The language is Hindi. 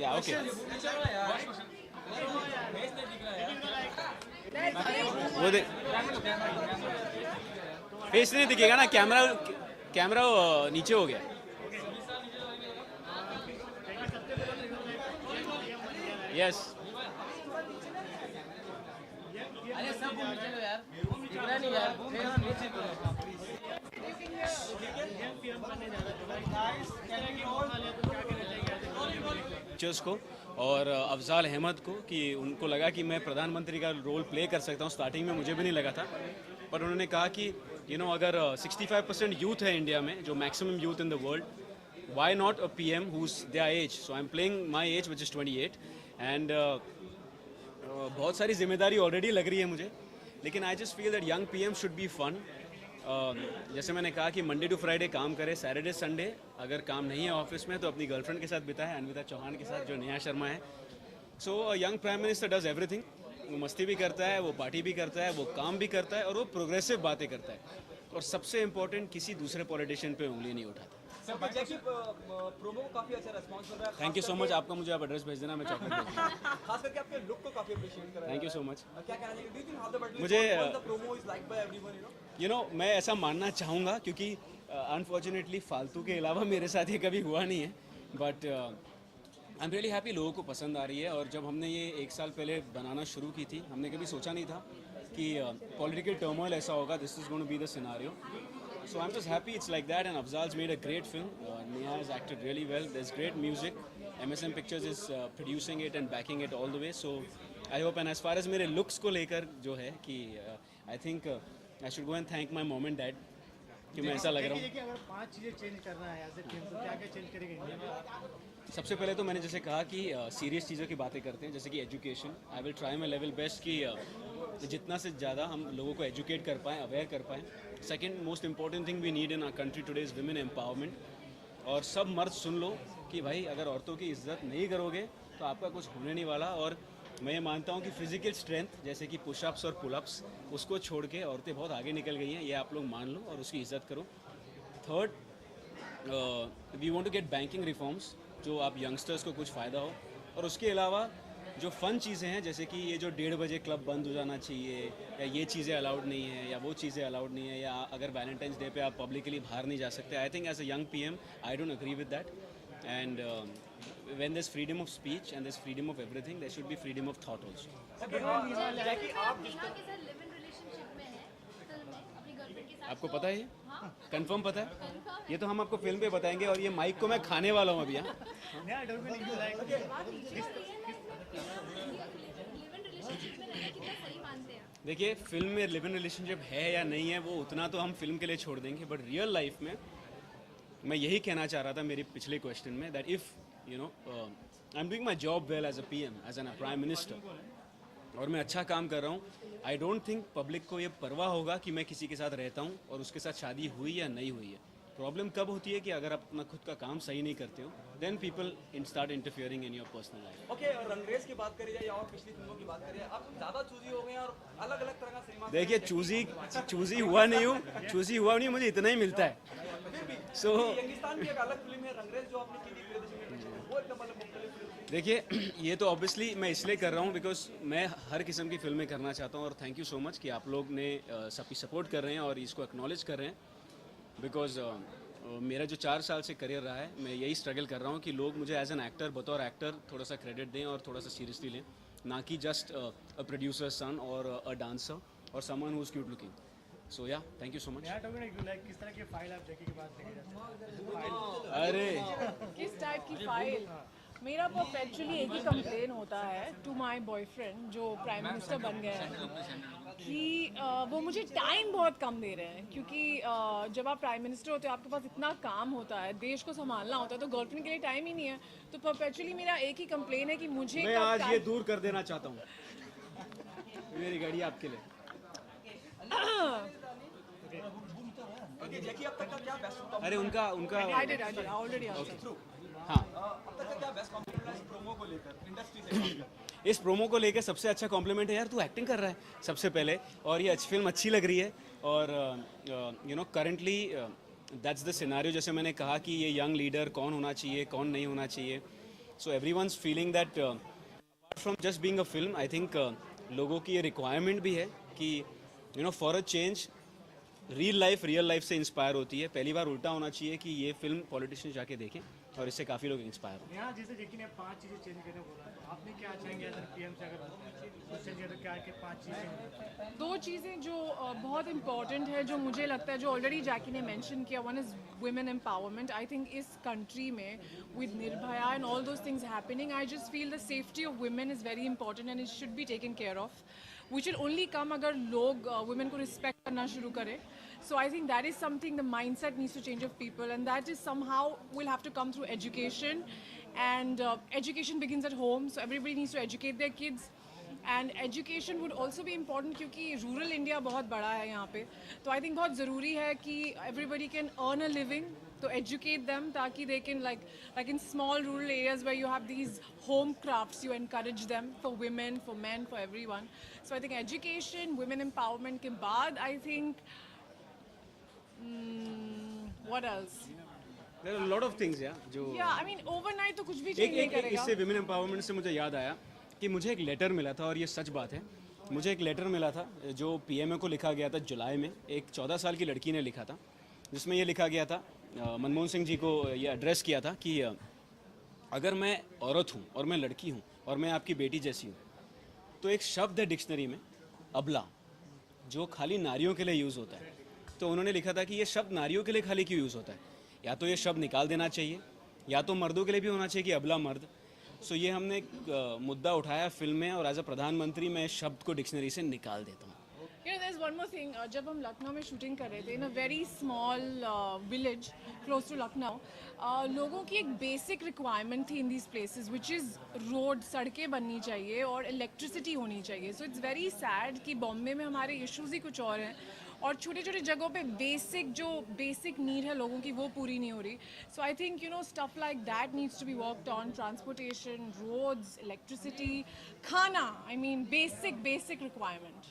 या ओके वो देख फेस नहीं दिखेगा ना, कैमरा कैमरा नीचे हो गया. यस अरे सब नीचे लो यार, दिख रहा नहीं यार, फेस नीचे लो. पिक्चर्स को और अफजाल अहमद को कि उनको लगा कि मैं प्रधानमंत्री का रोल प्ले कर सकता हूँ. स्टार्टिंग में मुझे भी नहीं लगा था, पर उन्होंने कहा कि अगर 65% यूथ है इंडिया में, जो maximum youth in the world, why not a PM who's their age. So I'm playing my age which is 28 and बहुत सारी जिम्मेदारी ऑलरेडी लग रही है मुझे, लेकिन I just feel that young PM should be fun. जैसे मैंने कहा कि मंडे टू फ्राइडे काम करे, सैटरडे संडे अगर काम नहीं है ऑफिस में तो अपनी गर्लफ्रेंड के साथ बिताए, अन्विता चौहान के साथ जो नेहा शर्मा है. So young prime minister does everything. वो मस्ती भी करता है, वो पार्टी भी करता है, वो काम भी करता है और वो प्रोग्रेसिव बातें करता है. और सबसे इम्पोर्टेंट, किसी दूसरे पॉलिटिशियन पे उंगली नहीं उठाता. प्रोमो को काफी अच्छा रिस्पांस मिल रहा है. Thank you so much. आपका मुझे आप एड्रेस भेज देना, मैं चॉकलेट भेज दूंगा. खास करके आपके लुक को काफी अप्रिशिएट कर रहा है. Thank you so much. क्या कहना चाहिए? Do you think how the but मुझे the promo is liked by everyone, मैं ऐसा मानना चाहूँगा, क्योंकि अनफॉर्चुनेटली फालतू के अलावा मेरे साथ ये कभी हुआ नहीं है. But I am really happy, लोगों को पसंद आ रही है. और जब हमने ये 1 साल पहले बनाना शुरू की थी, हमने कभी सोचा नहीं था कि पॉलिटिकल टर्मोइल ऐसा होगा. This is going to be the scenario. So I'm just happy it's like that, and Afzal's made a great film. Neha has acted really well. There's great music. MSM Pictures is producing it and backing it all the way. So I hope, and as far as मेरे looks को लेकर जो है कि I think I should go and thank my mom and dad कि मैं ऐसा लग रहा हूँ. अगर 5 चीजें चेंज करना है एज ए टीम तो क्या क्या चेंज करेंगे इंडिया में? सबसे पहले तो मैंने जैसे कहा कि सीरियस चीज़ों की बातें करते हैं, जैसे कि education. I will try my level best कि जितना से ज़्यादा हम लोगों को एजुकेट कर पाएँ, अवेयर कर पाएँ. Second most important thing we need in our country today is women empowerment. और सब मर्द सुन लो कि भाई अगर औरतों की इज्जत नहीं करोगे तो आपका कुछ होने नहीं वाला. और मैं ये मानता हूँ कि फिजिकल स्ट्रेंथ जैसे कि पुशअप्स और पुलअप्स, उसको छोड़ के औरतें बहुत आगे निकल गई हैं. ये आप लोग मान लो और उसकी इज्जत करो. Third, we want to get banking reforms, जो आप यंगस्टर्स को कुछ फ़ायदा हो. और उसके अलावा जो फ़न चीज़ें हैं, जैसे कि ये जो 1:30 बजे क्लब बंद हो जाना चाहिए, या ये चीज़ें अलाउड नहीं है, या वो चीज़ें अलाउड नहीं है, या अगर वैलेंटाइंस डे पे आप पब्लिकली बाहर नहीं जा सकते. I think as a young PM I don't agree with that. And when there's freedom of speech and there's freedom of everything, there should be freedom of thought also. जैकी आप नेहा के साथ लिव इन रिलेशनशिप में है फिल्म में अपनी गर्लफ्रेंड के साथ. आपको पता है ये? हाँ, कंफर्म पता है? confirm. ये तो हम आपको फिल्म पे बताएंगे, और ये माइक को मैं खाने वाला हूँ अभी. हाँ, नया डोमिनिक यू लाइक बात कीजिए और लिव इन रिलेशनशिप में रहना कितना सही मानते हैं? देखिए, फिल्म में लिव इन रिलेशनशिप है या नहीं है वो उतना तो हम फिल्म के लिए छोड़ देंगे, बट रियल लाइफ में मैं यही कहना चाह रहा था मेरे पिछले क्वेश्चन में, that if I am doing my job well as a PM, as an prime minister, और मैं अच्छा काम कर रहा हूँ, आई डोंट थिंक पब्लिक को ये परवाह होगा कि मैं किसी के साथ रहता हूँ और उसके साथ शादी हुई या नहीं हुई है. प्रॉब्लम कब होती है कि अगर आप अपना खुद का काम सही नहीं करते हो, then people start interfering in your personal life. Okay, Rangrez की बात करी जाए या और पिछली फिल्मों की बात करी जाए, आप ज्यादा चूजी हो गए हैं और अलग अलग तरह का सिनेमा. देखिए, चूजी हुआ नहीं हूँ, चूजी हुआ नहीं, मुझे इतना ही मिलता है. सो यंगिस्तान की एक अलग फिल्म है रंगरेज जो आपने की थी प्रियदर्शनी के पीछे, वो एकदम अलग मुख्तलिफ फिल्म. देखिए, ये तो ऑब्वियसली मैं इसलिए कर रहा हूँ बिकॉज मैं हर किस्म की फिल्में करना चाहता हूँ. और थैंक यू सो मच कि आप लोग ने सबकी सपोर्ट कर रहे हैं और इसको एक्नॉलेज कर रहे हैं. बिकॉज मेरा जो 4 साल से करियर रहा है, मैं यही स्ट्रगल कर रहा हूँ कि लोग मुझे एज एन एक्टर, बतौर एक्टर थोड़ा सा क्रेडिट दें और थोड़ा सा सीरियसली लें, ना कि जस्ट अ प्रोड्यूसर सन और अ डांसर और someone who is cute looking. So yeah, thank you so much. नया डोमिनिक यू लाइक किस तरह की फाइल आप जैकी की बात लेके जाते हैं? अरे किस टाइप की फाइल? मेरा परपेचुअली एक ही कंप्लेन होता है टू माय बॉयफ्रेंड जो प्राइम मिनिस्टर बन गए हैं कि वो मुझे टाइम बहुत कम दे रहे हैं. क्योंकि जब आप प्राइम मिनिस्टर होते हो आपके पास इतना काम होता है, देश को संभालना होता है, तो गर्लफ्रेंड के लिए टाइम ही नहीं है. तो परपेचुअली मेरा एक ही कंप्लेन है कि मुझे मैं कब आज ये टाइम- दूर कर देना चाहता हूँ. मेरी गाड़ी आपके लिए. ओके, जैकी अब तक का क्या बेस्ट अरे उनका I did already answered. हाँ, अब तक का क्या बेस्ट कॉम्प्लीमेंट है इस प्रोमो को लेकर इंडस्ट्री से? इस प्रोमो को लेकर सबसे अच्छा कॉम्प्लीमेंट है यार, तू एक्टिंग कर रहा है सबसे पहले, और ये फिल्म अच्छी लग रही है. और करंटली दैट्स द सिनेरियो. जैसे मैंने कहा कि ये यंग लीडर कौन होना चाहिए, कौन नहीं होना चाहिए, so everyone's feeling that apart from just being a film, I think लोगों की ये रिक्वायरमेंट भी है कि for a change real life से इंस्पायर होती है। पहली बार उल्टा होना चाहिए कि ये फिल्म पॉलिटिशियन जाके देखें और इससे काफ़ी लोग इंस्पायर हो। यहाँ जैसे जेकी ने 5 चीज़ें चेंज करने बोला, तो आपने क्या चाहेंगे अगर पीएम से अगर क्वेश्चन किया तो क्या कि 5 चीज़ें? 2 चीज़ें जो बहुत इंपॉर्टेंट है, जो मुझे लगता है, जो ऑलरेडी जैकी ने मेंशन किया, one is women empowerment. I think इस कंट्री में with Nirbhaya and all those things happening, I just feel the safety of women is very important and it should be taken care of. Which will only come अगर लोग वुमेन को रिस्पेक्ट करना शुरू करें। So I think that is something, the mindset needs to change of people, and that is somehow will have to come through education, and education begins at home, so everybody needs to educate their kids, and education would also be important क्योंकि rural India बहुत बड़ा है यहाँ पे, तो I think बहुत ज़रूरी है कि everybody can earn a living, तो educate them ताकि they can like in small rural areas where you have these home crafts, you encourage them, for women, for men, for everyone. So I think education, women empowerment के बाद I think what else? There are a lot of things, yeah, जो Yeah, I mean overnight तो कुछ भी change नहीं एक करेगा। इससे विमेन एम्पावरमेंट से मुझे याद आया कि मुझे एक लेटर मिला था, और ये सच बात है। मुझे एक लेटर मिला था जो पीएमओ को लिखा गया था जुलाई में, एक 14 साल की लड़की ने लिखा था, जिसमें ये लिखा गया था, मनमोहन सिंह जी को ये एड्रेस किया था कि अगर मैं औरत हूँ और मैं लड़की हूँ और मैं आपकी बेटी जैसी हूँ, तो एक शब्द है डिक्शनरी में, अबला, जो खाली नारियों के लिए यूज़ होता है। तो उन्होंने लिखा था कि ये शब्द नारियों के लिए खाली क्यों यूज़ होता है, या तो ये शब्द निकाल देना चाहिए, या तो मर्दों के लिए भी होना चाहिए कि अबला मर्द। सो ये हमने एक मुद्दा उठाया फिल्म में, और एज अ प्रधानमंत्री मैं इस शब्द को डिक्शनरी से निकाल देता हूँ। You know, there's one more thing. जब हम लखनऊ में शूटिंग कर रहे थे, in a very small village close to Lucknow, लोगों की एक बेसिक रिक्वायरमेंट थी in these places, which is road, सड़कें बननी चाहिए और इलेक्ट्रिसिटी होनी चाहिए। सो इट्स वेरी सैड कि बॉम्बे में हमारे इश्यूज़ ही कुछ और हैं, और छोटे छोटे जगहों पे बेसिक नीड है लोगों की, वो पूरी नहीं हो रही। So I think stuff like that needs to be worked on, transportation, roads, electricity, khana, I mean basic requirement.